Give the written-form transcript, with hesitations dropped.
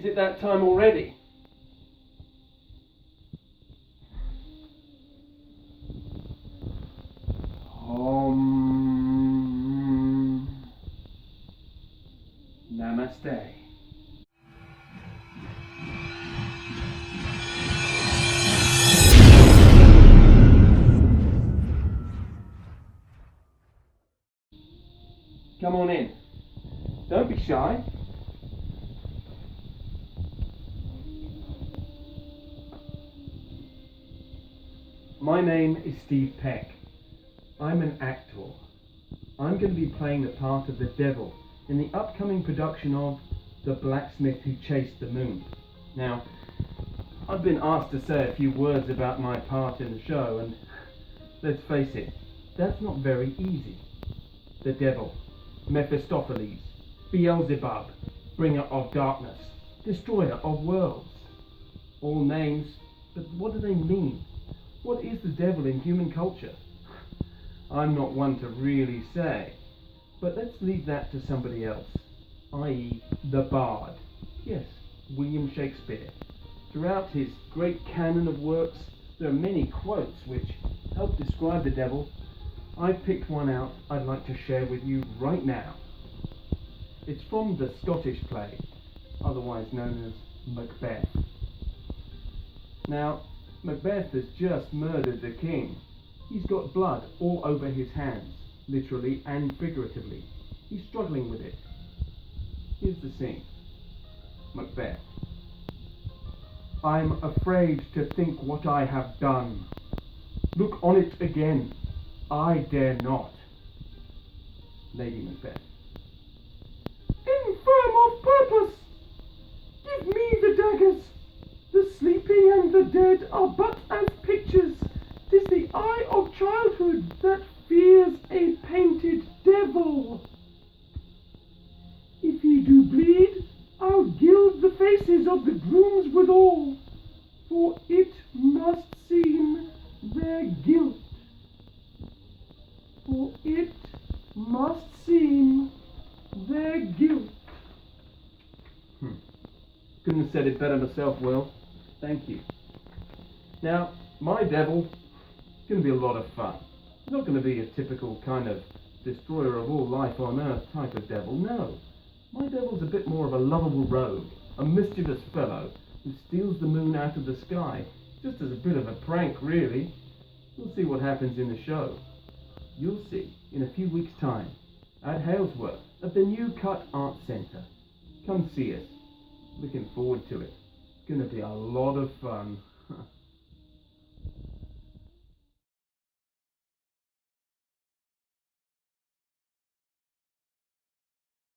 Is it that time already? Namaste. Come on in. Don't be shy. My name is Steve Peck. I'm an actor. I'm going to be playing the part of the devil in the upcoming production of The Blacksmith Who Chased the Moon. Now, I've been asked to say a few words about my part in the show, and let's face it, that's not very easy. The devil, Mephistopheles, Beelzebub, bringer of darkness, destroyer of worlds. All names, but what do they mean? What is the devil in human culture? I'm not one to really say, but let's leave that to somebody else, i.e. the Bard. Yes, William Shakespeare. Throughout his great canon of works, there are many quotes which help describe the devil. I've picked one out I'd like to share with you right now. It's from the Scottish play, otherwise known as Macbeth. Now, Macbeth has just murdered the king. He's got blood all over his hands, literally and figuratively. He's struggling with it. Here's the scene. Macbeth. I'm afraid to think what I have done. Look on it again. I dare not. Lady Macbeth. Infirm of purpose! Give me the daggers! The sleeping and the dead are but as pictures. 'Tis the eye of childhood that fears a painted devil. If ye do bleed, I'll gild the faces of the grooms withal, for it must seem their guilt. For it must seem their guilt. Couldn't have said it better myself, Will. Thank you. Now, my devil is going to be a lot of fun. It's not going to be a typical kind of destroyer of all life on earth type of devil, no. My devil's a bit more of a lovable rogue, a mischievous fellow who steals the moon out of the sky, just as a bit of a prank, really. We'll see what happens in the show. You'll see in a few weeks' time at Halesworth at the New Cut Art Centre. Come see us. Looking forward to it. It's going to be a lot of fun.